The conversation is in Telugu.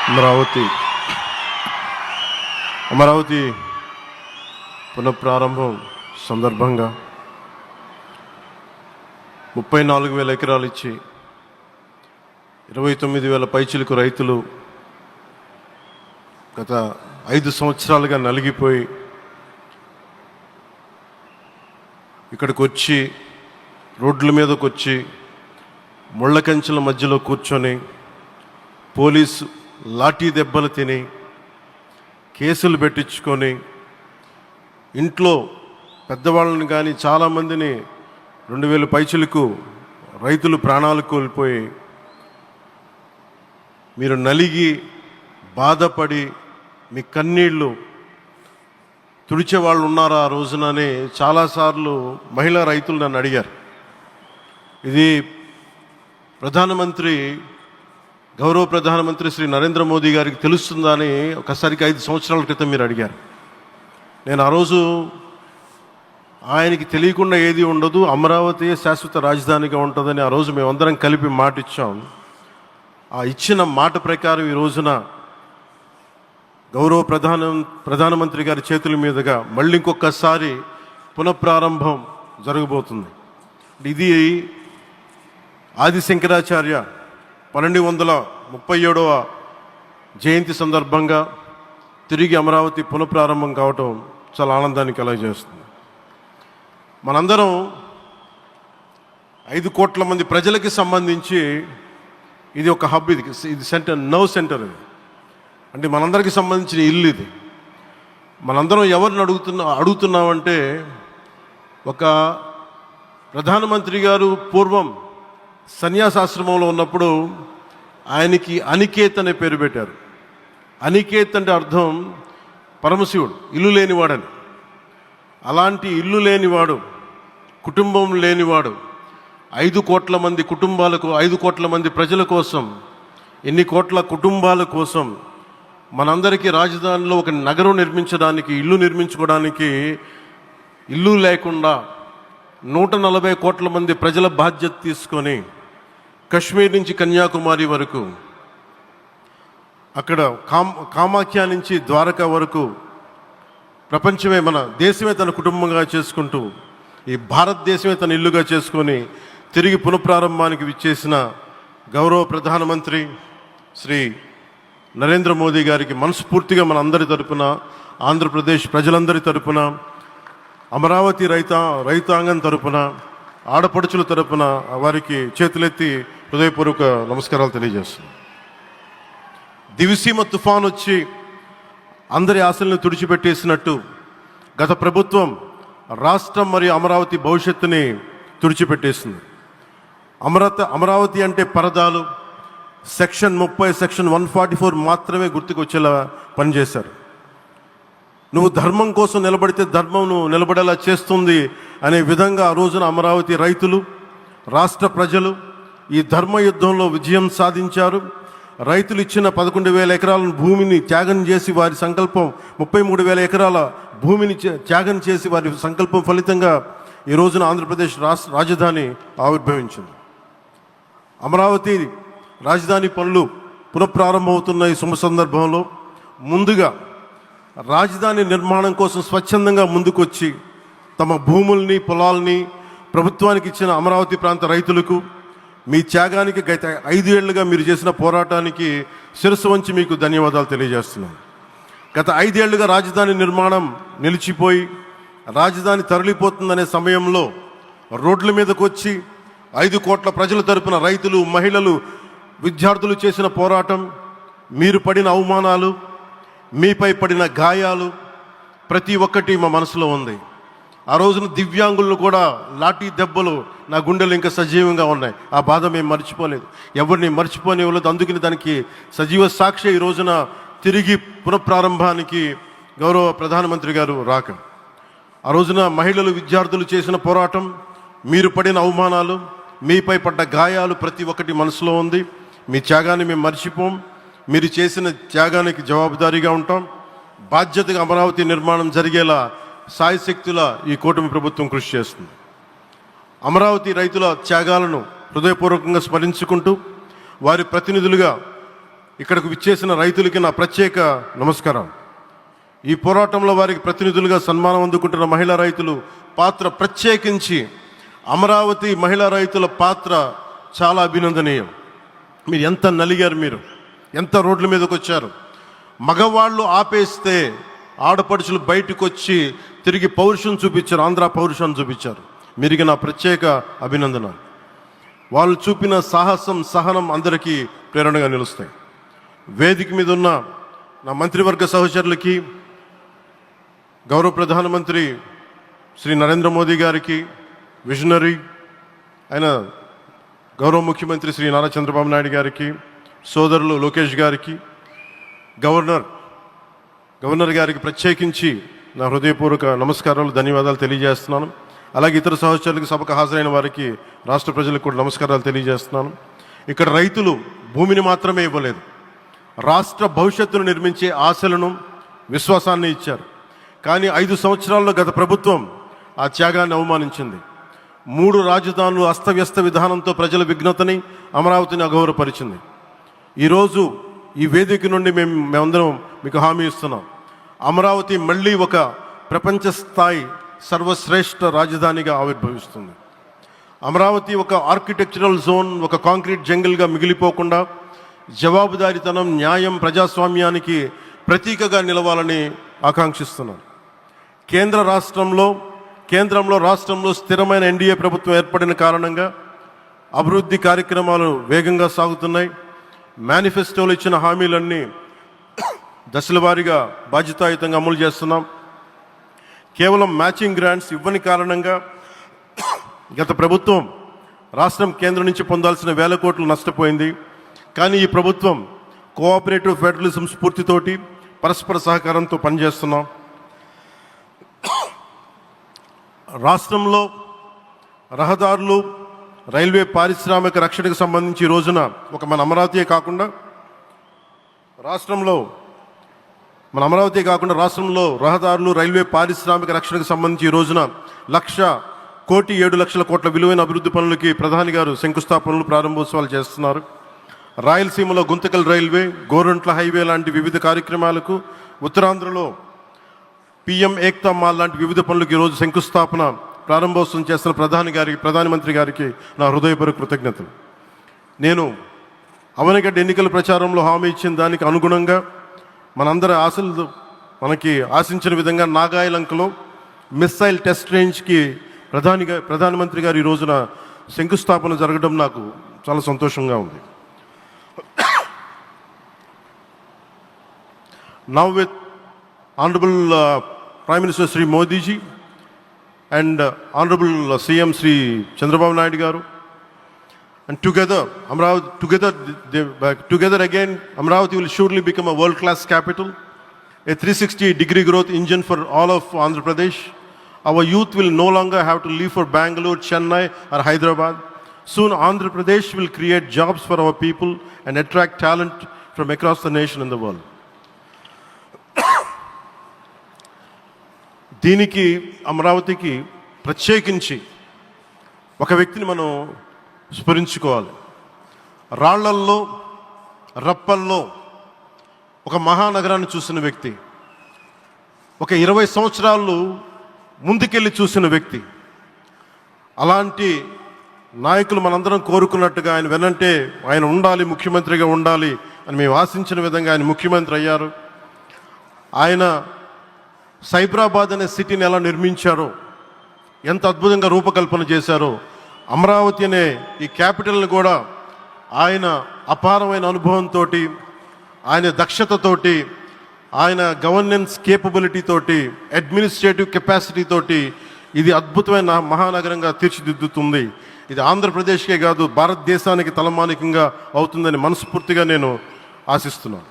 అమరావతి పునఃప్రారంభం సందర్భంగా 34,000 ఎకరాలు ఇచ్చి 29,000 పైచిలకు రైతులు గత 5 సంవత్సరాలుగా నలిగిపోయి ఇక్కడికి వచ్చి రోడ్ల మీదకి వచ్చి ముళ్ళ కంచెల మధ్యలో కూర్చొని పోలీసు లాఠీ దెబ్బలు తిని కేసులు పెట్టించుకొని ఇంట్లో పెద్దవాళ్ళని కానీ చాలామందిని 2,000 పైచిలకు రైతులు ప్రాణాలు కోల్పోయి మీరు నలిగి బాధపడి మీ కన్నీళ్ళు తుడిచే వాళ్ళు ఉన్నారా ఆ రోజునని చాలాసార్లు మహిళా రైతులు నన్ను అడిగారు. ఇది గౌరవ ప్రధానమంత్రి శ్రీ నరేంద్ర మోదీ గారికి తెలుస్తుందా అని ఒకసారికి 5 సంవత్సరాల క్రితం మీరు అడిగారు. నేను ఆ రోజు ఆయనకి తెలియకుండా ఏది ఉండదు, అమరావతి శాశ్వత రాజధానిగా ఉంటుందని ఆ రోజు మేమందరం కలిపి మాట ఇచ్చాం. ఆ ఇచ్చిన మాట ప్రకారం ఈ రోజున గౌరవ ప్రధానమంత్రి గారి చేతుల మీదుగా మళ్ళీ ఇంకొకసారి పునఃప్రారంభం జరగబోతుంది. ఇది ఆది శంకరాచార్య 1237వ జయంతి సందర్భంగా తిరిగి అమరావతి పునఃప్రారంభం కావటం చాలా ఆనందాన్ని కలగజేస్తుంది. మనందరం 5 కోట్ల మంది ప్రజలకి సంబంధించి ఇది ఒక హబ్, ఇది సెంటర్, నర్వ్ సెంటర్. ఇది అంటే మనందరికీ సంబంధించిన ఇల్లు. ఇది మనందరం ఎవరిని అడుగుతున్నామంటే, ఒక ప్రధానమంత్రి గారు పూర్వం సన్యాసాశ్రమంలో ఉన్నప్పుడు ఆయనకి అనికేత్ అనే పేరు పెట్టారు. అనికేత్ అంటే అర్థం పరమశివుడు, ఇల్లు లేనివాడని. అలాంటి ఇల్లు లేనివాడు, కుటుంబం లేనివాడు 5 కోట్ల మంది కుటుంబాలకు, 5 కోట్ల మంది ప్రజల కోసం, ఎన్ని కోట్ల కుటుంబాల కోసం మనందరికీ రాజధానిలో ఒక నగరం నిర్మించడానికి, ఇల్లు నిర్మించుకోవడానికి ఇల్లు లేకుండా 140 కోట్ల మంది ప్రజల బాధ్యత తీసుకొని కశ్మీర్ నుంచి కన్యాకుమారి వరకు, అక్కడ కామాఖ్య నుంచి ద్వారకా వరకు ప్రపంచమే, మన దేశమే తన కుటుంబంగా చేసుకుంటూ ఈ భారతదేశమే తన ఇల్లుగా చేసుకొని తిరిగి పునఃప్రారంభానికి విచ్చేసిన గౌరవ ప్రధానమంత్రి శ్రీ నరేంద్ర మోదీ గారికి మనస్ఫూర్తిగా మన అందరి తరపున, ఆంధ్రప్రదేశ్ ప్రజలందరి తరపున, అమరావతి రైతాంగం తరపున, ఆడపడుచుల తరపున వారికి చేతులెత్తి హృదయపూర్వక నమస్కారాలు తెలియజేస్తున్నాను. దివిసీమ తుఫాన్ వచ్చి అందరి ఆశలను తుడిచిపెట్టేసినట్టు గత ప్రభుత్వం రాష్ట్రం మరియు అమరావతి భవిష్యత్తుని తుడిచిపెట్టేసింది. అమరావతి అంటే పరదాలు, సెక్షన్ 30, సెక్షన్ 144 మాత్రమే గుర్తుకొచ్చేలా పనిచేశారు. నువ్వు ధర్మం కోసం నిలబడితే ధర్మం నువ్వు నిలబడేలా చేస్తుంది అనే విధంగా ఆ రోజున అమరావతి రైతులు, రాష్ట్ర ప్రజలు ఈ ధర్మ యుద్ధంలో విజయం సాధించారు. రైతులు ఇచ్చిన 11,000 ఎకరాల భూమిని త్యాగం చేసి, వారి సంకల్పం 33,000 ఎకరాల భూమిని త్యాగం చేసి వారి సంకల్పం ఫలితంగా ఈ రోజున ఆంధ్రప్రదేశ్ రాజధాని ఆవిర్భవించింది. అమరావతి రాజధాని పనులు పునఃప్రారంభమవుతున్న ఈ శుభ సందర్భంలో ముందుగా రాజధాని నిర్మాణం కోసం స్వచ్ఛందంగా ముందుకొచ్చి తమ భూముల్ని, పొలాల్ని ప్రభుత్వానికి ఇచ్చిన అమరావతి ప్రాంత రైతులకు, మీ త్యాగానికి గత 5 ఏళ్లుగా మీరు చేసిన పోరాటానికి శిరస్సు వంచి మీకు ధన్యవాదాలు తెలియజేస్తున్నాను. గత 5 ఏళ్లుగా రాజధాని నిర్మాణం నిలిచిపోయి రాజధాని తరలిపోతుందనే సమయంలో రోడ్ల మీదకు వచ్చి 5 కోట్ల ప్రజల తరపున రైతులు, మహిళలు, విద్యార్థులు చేసిన పోరాటం, మీరు పడిన అవమానాలు, మీపై పడిన గాయాలు ప్రతి ఒక్కటి మా మనసులో ఉంది. ఆ రోజున దివ్యాంగులను కూడా లాఠీ దెబ్బలు నా గుండెలు ఇంకా సజీవంగా ఉన్నాయి. ఆ బాధ మేము మర్చిపోలేదు, ఎవరిని మర్చిపోనివ్వలేదు. అందుకని దానికి సజీవ సాక్షి ఈ రోజున తిరిగి పునఃప్రారంభానికి గౌరవ ప్రధానమంత్రి గారు రాక, ఆ రోజున మహిళలు, విద్యార్థులు చేసిన పోరాటం, మీరు పడిన అవమానాలు, మీపై పడ్డ గాయాలు ప్రతి ఒక్కటి మనసులో ఉంది. మీ త్యాగాన్ని మేము మర్చిపోం. మీరు చేసిన త్యాగానికి జవాబుదారీగా ఉంటాం. బాధ్యతగా అమరావతి నిర్మాణం జరిగేలా సాయశక్తుల ఈ కూటమి ప్రభుత్వం కృషి చేస్తుంది. అమరావతి రైతుల త్యాగాలను హృదయపూర్వకంగా స్మరించుకుంటూ వారి ప్రతినిధులుగా ఇక్కడకు విచ్చేసిన రైతులకి నా ప్రత్యేక నమస్కారం. ఈ పోరాటంలో వారికి ప్రతినిధులుగా సన్మానం అందుకుంటున్న మహిళా రైతులు పాత్ర, ప్రత్యేకించి అమరావతి మహిళా రైతుల పాత్ర చాలా అభినందనీయం. మీరు ఎంత నలిగారు, మీరు ఎంత రోడ్ల మీదకి వచ్చారు. మగవాళ్ళు ఆపేస్తే ఆడపడుచులు బయటకు వచ్చి తిరిగి పౌరుషం చూపించారు, ఆంధ్ర పౌరుషాన్ని చూపించారు. మీరికి నా ప్రత్యేక అభినందన. వాళ్ళు చూపిన సాహసం, సహనం అందరికీ ప్రేరణగా నిలుస్తాయి. వేదిక మీద ఉన్న నా మంత్రివర్గ సహచరులకి, గౌరవ ప్రధానమంత్రి శ్రీ నరేంద్ర మోదీ గారికి, విజనరీ అయిన గౌరవ ముఖ్యమంత్రి శ్రీ నారా చంద్రబాబు నాయుడు గారికి, సోదరులు లోకేష్ గారికి, గవర్నర్ గారికి ప్రత్యేకించి నా హృదయపూర్వక నమస్కారాలు, ధన్యవాదాలు తెలియజేస్తున్నాను. అలాగే ఇతర సహచరులకు, సభకు హాజరైన వారికి, రాష్ట్ర ప్రజలకు కూడా నమస్కారాలు తెలియజేస్తున్నాను. ఇక్కడ రైతులు భూమిని మాత్రమే ఇవ్వలేదు, రాష్ట్ర భవిష్యత్తును నిర్మించే ఆశలను, విశ్వాసాన్ని ఇచ్చారు. కానీ 5 సంవత్సరాల్లో గత ప్రభుత్వం ఆ త్యాగాన్ని అవమానించింది. 3 రాజధానులు అస్తవ్యస్త విధానంతో ప్రజల విఘ్నతని, అమరావతిని అగౌరవపరిచింది. ఈరోజు ఈ వేదిక నుండి మేమందరం మీకు హామీ ఇస్తున్నాం. అమరావతి మళ్ళీ ఒక ప్రపంచ స్థాయి సర్వశ్రేష్ఠ రాజధానిగా ఆవిర్భవిస్తుంది. అమరావతి ఒక ఆర్కిటెక్చరల్ జోన్, ఒక కాంక్రీట్ జంగిల్గా మిగిలిపోకుండా జవాబుదారీతనం, న్యాయం, ప్రజాస్వామ్యానికి ప్రతీకగా నిలవాలని ఆకాంక్షిస్తున్నాను. కేంద్రంలో రాష్ట్రంలో స్థిరమైన ఎన్డీఏ ప్రభుత్వం ఏర్పడిన కారణంగా అభివృద్ధి కార్యక్రమాలు వేగంగా సాగుతున్నాయి. మేనిఫెస్టోలో ఇచ్చిన హామీలన్నీ దశల వారీగా బాధ్యతాయుతంగా అమలు చేస్తున్నాం. కేవలం మ్యాచింగ్ గ్రాంట్స్ ఇవ్వని కారణంగా గత ప్రభుత్వం రాష్ట్రం కేంద్రం నుంచి పొందాల్సిన 1000 కోట్లు నష్టపోయింది. కానీ ఈ ప్రభుత్వం కోఆపరేటివ్ ఫెడరలిజం స్ఫూర్తితోటి, పరస్పర సహకారంతో పనిచేస్తున్నాం. రాష్ట్రంలో రహదారులు, రైల్వే, పారిశ్రామిక రక్షణకు సంబంధించి ఈ రోజున మన అమరావతియే కాకుండా రాష్ట్రంలో రహదారులు, రైల్వే, పారిశ్రామిక రక్షణకు సంబంధించి ఈ రోజున 1,07,00,000 కోట్ల విలువైన అభివృద్ధి పనులకి ప్రధాని గారు శంకుస్థాపనలు, ప్రారంభోత్సవాలు చేస్తున్నారు. రాయలసీమలో గుంతకల్ రైల్వే, గోరంట్ల హైవే లాంటి వివిధ కార్యక్రమాలకు, ఉత్తరాంధ్రలో పిఎం ఏక్తా మాల్ లాంటి వివిధ పనులకు ఈరోజు శంకుస్థాపన, ప్రారంభోత్సవం చేస్తున్న ప్రధానమంత్రి గారికి నా హృదయపూర్వక కృతజ్ఞతలు. నేను అవనిగడ్డ ఎన్నికల ప్రచారంలో హామీ ఇచ్చిన దానికి అనుగుణంగా మనందరి ఆశలు మనకి ఆశించిన విధంగా నాగాయలంకలో మిస్సైల్ టెస్ట్ రేంజ్కి ప్రధానమంత్రి గారు ఈ రోజున శంకుస్థాపన జరగడం నాకు చాలా సంతోషంగా ఉంది. Now with Honorable Prime Minister Sri Modi ji and Honorable CM Sri Chandrababu Naidu garu, and together again Amravati will surely become a world-class capital, a 360-degree growth engine for all of Andhra Pradesh. Our youth will no longer have to leave for Bangalore, Chennai or Hyderabad. Soon Andhra Pradesh will create jobs for our people and attract talent from across the nation and the world. దీనికి, అమరావతికి ప్రత్యేకించి ఒక వ్యక్తిని మనం స్మరించుకోవాలి. రాళ్లల్లో, రప్పల్లో ఒక మహానగరాన్ని చూసిన వ్యక్తి, ఒక 20 సంవత్సరాలు ముందుకెళ్ళి చూసిన వ్యక్తి. అలాంటి నాయకులు మనందరం కోరుకున్నట్టుగా ఆయన వెనంటే ఆయన ఉండాలి, ముఖ్యమంత్రిగా ఉండాలి అని మేము ఆశించిన విధంగా ఆయన ముఖ్యమంత్రి అయ్యారు. ఆయన సైబరాబాద్ అనే సిటీని ఎలా నిర్మించారో, ఎంత అద్భుతంగా రూపకల్పన చేశారో, అమరావతి అనే ఈ క్యాపిటల్ని కూడా ఆయన అపారమైన అనుభవంతో, ఆయన దక్షతతోటి, ఆయన గవర్నెన్స్ కేపబిలిటీ తోటి, అడ్మినిస్ట్రేటివ్ కెపాసిటీ తోటి ఇది అద్భుతమైన మహానగరంగా తీర్చిదిద్దుతుంది. ఇది ఆంధ్రప్రదేశ్కే కాదు, భారతదేశానికి తలమానికంగా అవుతుందని మనస్ఫూర్తిగా నేను ఆశిస్తున్నాను.